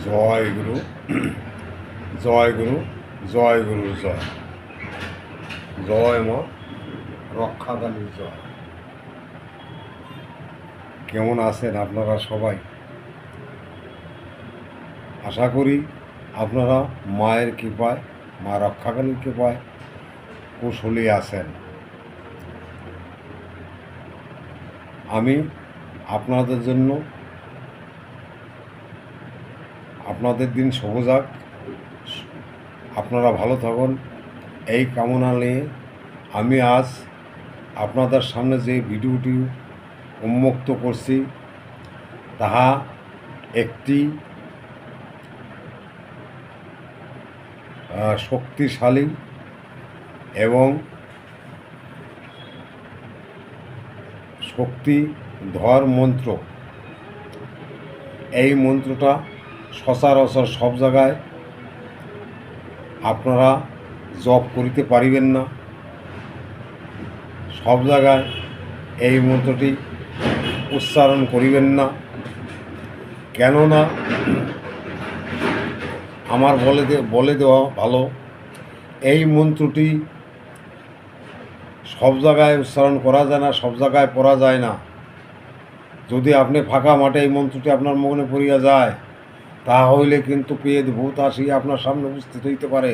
জয় গুরু, জয় গুরু, জয় গুরু, জয় জয় মা রক্ষাকালীর জয়। কেমন আছেন আপনারা সবাই? আশা করি আপনারা মায়ের কৃপায়, মা রক্ষাকালীর কৃপায় কুশলী আছেন। আমি আপনাদের জন্য আপনাদের দিন শুভ যাক, আপনারা ভালো থাকুন এই কামনা নিয়ে আমি আজ আপনাদের সামনে যে ভিডিওটি উন্মুক্ত করছি তাহা একটি শক্তিশালী এবং শক্তিধর মন্ত্র। এই মন্ত্রটা সচরাচর সব জায়গায় আপনারা জপ করিতে পারিবেন না, সব জায়গায় এই মন্ত্রটি উচ্চারণ করিবেন না। কেননা আমার বলে দেওয়া ভালো, এই মন্ত্রটি সব জায়গায় উচ্চারণ করা যায় না, সব জায়গায় পড়া যায় না। যদি আপনি ফাঁকা মাঠে এই মন্ত্রটি আপনার মনে পড়িয়া যায়, তাহলে কিন্তু পেট ভূত আসিয়া আপনার সামনে উপস্থিত হইতে পারে।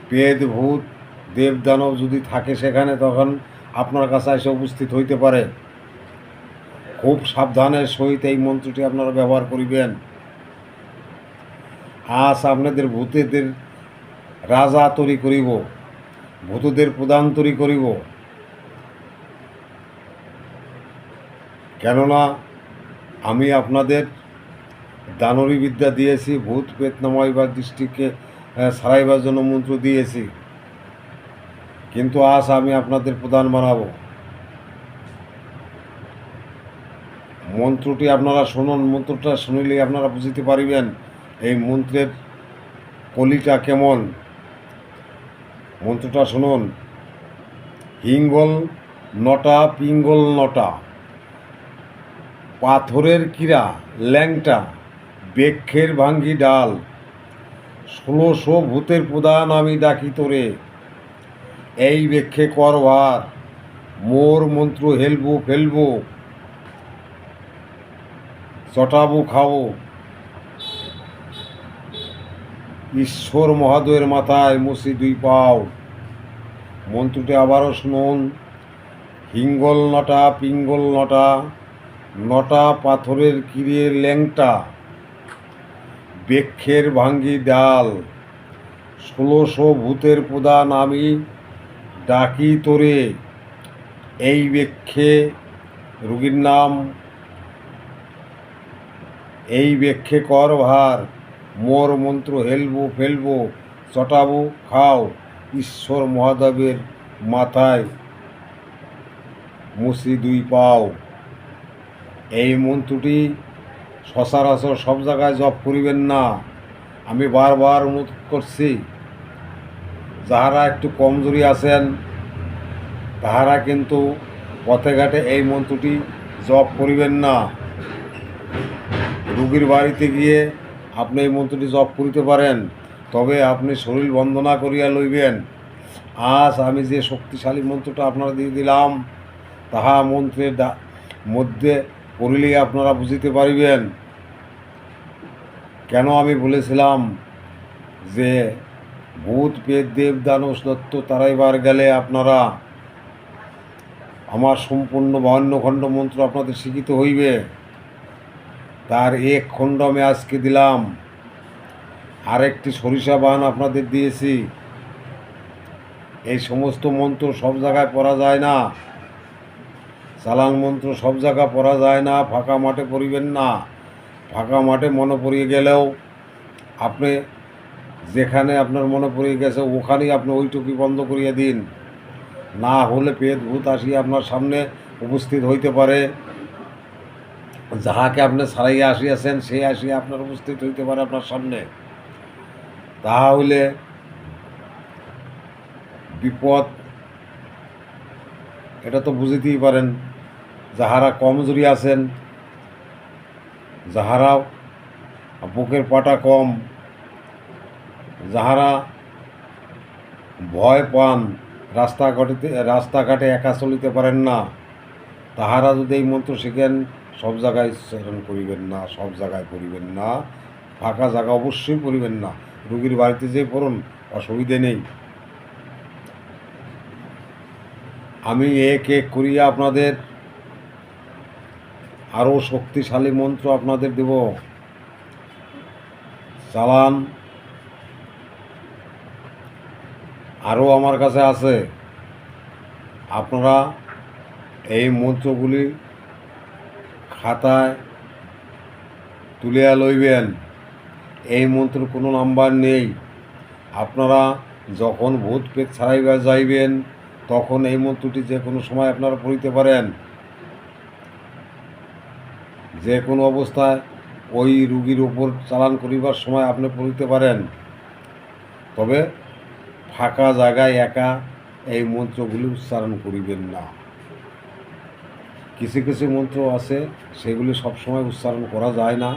পেট ভূত দেব দানব যদি থাকে সেখানে, তখন আপনার কাছে এসে উপস্থিত হইতে পারে। খুব সাবধানের সহিত এই মন্ত্রটি আপনারা ব্যবহার করিবেন। আজ আপনাদের ভূতেদের রাজা তৈরি করিব, ভূতদের প্রধান তৈরি করিব। কেননা আমি আপনাদের দানবী বিদ্যা দিয়েছি, ভূত প্রেত নামাইবার দৃষ্টিকে সারাইবার জন্য মন্ত্র দিয়েছি, কিন্তু আজ আমি আপনাদের প্রধান বানাবো। মন্ত্রটি আপনারা শুনুন, মন্ত্রটা শুনিলেই আপনারা বুঝতে পারিবেন এই মন্ত্রের কলিটা কেমন। মন্ত্রটা শুনুন। হিঙ্গল নটা পিঙ্গল নটা, পাথরের কিরা ল্যাংটা, বৃক্ষের ভাঙ্গি ডাল, 1600 ভূতের প্রধান আমি ডাকি তোরে, এই বৃক্ষে কর ভার, মোর মন্ত্র হেলবো ফেলবো, চটাবো খাবো, ঈশ্বর মহাদেবের মাথায় মুছি 2 পাও। মন্ত্রটি আবারও শুনুন। হিঙ্গল নটা পিঙ্গল নটা, নটা পাথরের কিরে ল্যাংটা, বৃক্ষের ভাঙ্গি ডাল, 1600 ভূতের প্রধান আমি ডাকি তোরে, এই বৃক্ষে রোগীর নাম, এই বৃক্ষে কর ভার, মোর মন্ত্র হেলবো ফেলবো, চটাবো খাও, ঈশ্বর মহাদেবের মাথায় মুছি 2 পাও। এই মন্ত্রটি সচরাচর সব জায়গায় জপ করিবেন না। আমি বারবার অনুরোধ করছি, যাহারা একটু কমজোরি আছেন তাহারা কিন্তু পথে ঘাটে এই মন্ত্রটি জপ করিবেন না। রোগীর বাড়িতে গিয়ে আপনি এই মন্ত্রটি জপ করিতে পারেন, তবে আপনি শরীর বন্দনা করিয়া লইবেন। আজ আমি যে শক্তিশালী মন্ত্রটা আপনারা দিয়ে দিলাম, তাহা মন্ত্রের মধ্যে পড়িলেই আপনারা বুঝিতে পারিবেন। কেন আমি বলেছিলাম যে ভূত পেট দেব দানব দত্ত তারাইবার গেলে আপনারা আমার সম্পূর্ণ 52 খণ্ড মন্ত্র আপনাদের শিখিতে হইবে। তার 1 খণ্ড আমি আজকে দিলাম, আরেকটি সরিষা বান আপনাদের দিয়েছি। এই সমস্ত মন্ত্র সব জায়গায় পড়া যায় না, চালাং মন্ত্র সব জায়গায় পড়া যায় না। ফাঁকা মাঠে পড়িবেন না। ফাঁকা মাঠে মনে পড়িয়ে গেলেও আপনি যেখানে আপনার মনে পড়িয়ে গেছে ওখানেই আপনি ওইটুকুই বন্ধ করিয়ে দিন, না হলে পেট ভূত আসিয়া আপনার সামনে উপস্থিত হইতে পারে। যাহাকে আপনি ছাড়াইয়া আসিয়াছেন সে আসিয়া আপনার উপস্থিত হইতে পারে আপনার সামনে। তাহা হইলে বিপদ, এটা তো বুঝিতেই পারেন। যাহারা কমজোরি আছেন, যাহারা বুকের পাটা কম, যাহারা ভয় পান, রাস্তাঘাটে একা চলিতে পারেন না, তাহারা যদি এই মন্ত্র শিখেন, সব জায়গায় উচ্চারণ করিবেন না, সব জায়গায় পড়িবেন না, ফাঁকা জায়গা অবশ্যই পড়িবেন না। রুগীর বাড়িতে যেয়ে পড়ুন, অসুবিধে নেই। আমি এক এক করিয়া আপনাদের আরও শক্তিশালী মন্ত্র আপনাদের দেব। চালান আরও আমার কাছে আছে। আপনারা এই মন্ত্রগুলি খাতায় তুলিয়া লইবেন। এই মন্ত্র কোনো নাম্বার নেই। আপনারা যখন ভূত পেট ছাড়াইবার যাইবেন, তখন এই মন্ত্রটি যে কোনো সময় আপনারা পড়িতে পারেন। যে কোনো অবস্থায় ওই রুগীর ওপর চালান করিবার সময় আপনি পড়িতে পারেন। তবে ফাঁকা জায়গায় একা এই মন্ত্রগুলি উচ্চারণ করিবেন না। কিছু কিছু মন্ত্র আছে, সেগুলি সবসময় উচ্চারণ করা যায় না।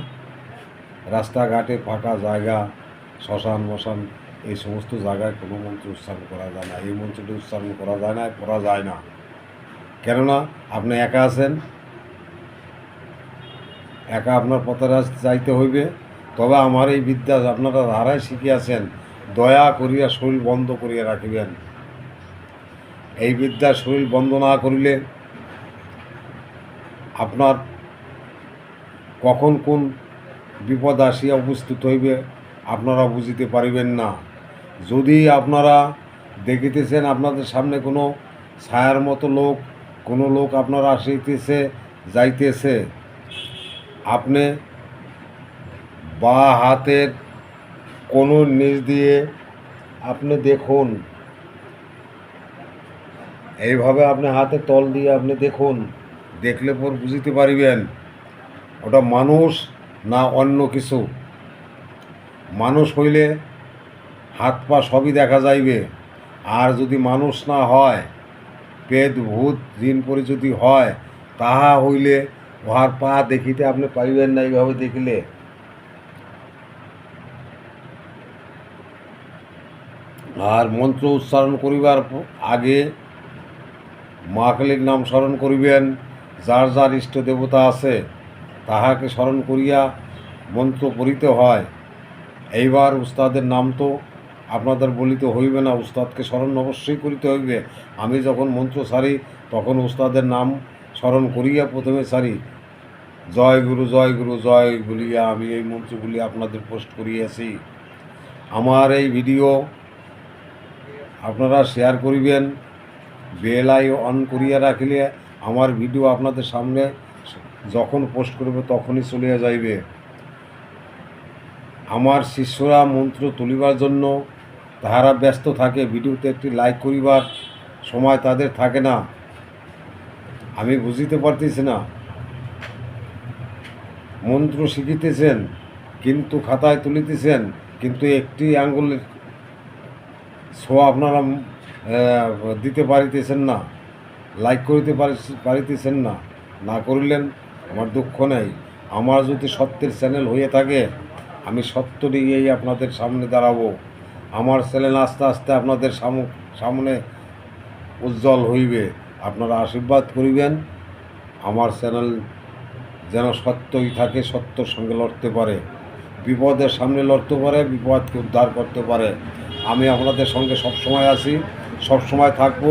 রাস্তাঘাটে ফাঁকা জায়গা, শ্মশান মশান, এই সমস্ত জায়গায় কোনো মন্ত্র উচ্চারণ করা যায় না। এই মন্ত্রটি উচ্চারণ করা যায় না, পড়া যায় না। কেননা আপনি একা আছেন, একা আপনার পথে যাইতে হইবে। তবে আমার এই বিদ্যা আপনারা ধারায় শিখিয়াছেন, দয়া করিয়া শরীর বন্ধ করিয়া রাখিবেন। এই বিদ্যা শরীর বন্ধ না করিলে আপনার কখন কোন বিপদ আসিয়া উপস্থিত হইবে আপনারা বুঝিতে পারিবেন না। যদি আপনারা দেখিতেছেন আপনাদের সামনে কোনো ছায়ার মতো লোক, কোনো লোক আপনারা আসিতেছে যাইতেছে, আপনি বা হাতের কোনো নিচ দিয়ে আপনি দেখুন, এইভাবে আপনি হাতে তল দিয়ে আপনি দেখুন। দেখলে পর বুঝিতে পারিবেন ওটা মানুষ না অন্য কিছু। মানুষ হইলে হাত পা সবই দেখা যাইবে। আর যদি মানুষ না হয়, পেট ভূত জিন পরি যদি হয়, তাহা হইলে উহার পা দেখিতে আপনি পারিবেন না এইভাবে দেখিলে। আর মন্ত্র উচ্চারণ করিবার আগে মা কালীর নাম স্মরণ করিবেন। যার যার ইষ্ট দেবতা আছে তাহাকে স্মরণ করিয়া মন্ত্র পড়িতে হয়। এইবার উস্তাদের নাম তো আপনাদের বলিতে হইবে না, উস্তাদকে স্মরণ অবশ্যই করিতে হইবে। আমি যখন মন্ত্র সারি তখন উস্তাদের নাম স্মরণ করিয়া প্রথমে সারি। জয় গুরু জয় গুরু জয় বলিয়া আমি এই মন্ত্রগুলি আপনাদের পোস্ট করিয়াছি। আমার এই ভিডিও আপনারা শেয়ার করিবেন, বেল আই অন করিয়া রাখিলে আমার ভিডিও আপনাদের সামনে যখন পোস্ট করবে তখনই চলিয়া যাইবে। আমার শিষ্যরা মন্ত্র তুলিবার জন্য তাহারা ব্যস্ত থাকে, ভিডিওতে একটি লাইক করিবার সময় তাদের থাকে না। আমি বুঝিতে পারতেছি না, মন্ত্র শিখিতেছেন কিন্তু খাতায় তুলিতেছেন, কিন্তু একটি আঙ্গুলের ছোঁয়া আপনারা দিতে পারিতেছেন না, লাইক করিতে পারিতেছেন না। না করিলেন আমার দুঃখ নেই। আমার যদি সত্যের চ্যানেল হয়ে থাকে, আমি সত্য নিয়েই আপনাদের সামনে দাঁড়াবো। আমার চ্যানেল আস্তে আস্তে আপনাদের সামনে উজ্জ্বল হইবে। আপনারা আশীর্বাদ করিবেন আমার চ্যানেল যেন সত্যই থাকে, সত্যর সঙ্গে লড়তে পারে, বিপদের সামনে লড়তে পারে, বিপদকে উদ্ধার করতে পারে। আমি আপনাদের সঙ্গে সবসময় আছি, সবসময় থাকবো।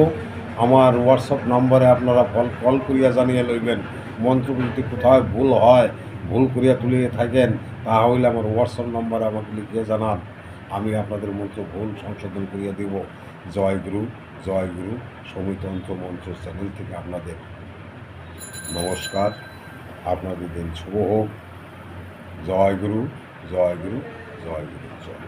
আমার হোয়াটসঅ্যাপ নম্বরে আপনারা কল করিয়া জানিয়ে লইবেন। মন্ত্র যদি কোথাও ভুল হয়, ভুল করিয়া তুলিয়ে থাকেন, তাহা হইলে আমার হোয়াটসঅ্যাপ নম্বরে আমাকে লিখিয়ে জানান, আমি আপনাদের মন্ত্র ভুল সংশোধন করিয়া দেব। জয় গুরু জয় গুরু। সৌমি তন্ত্র মন্ত্র চ্যানেল থেকে আপনাদের নমস্কার। আপনাদের দিন শুভ হোক। জয় গুরু জয় গুরু জয় গুরু জয়।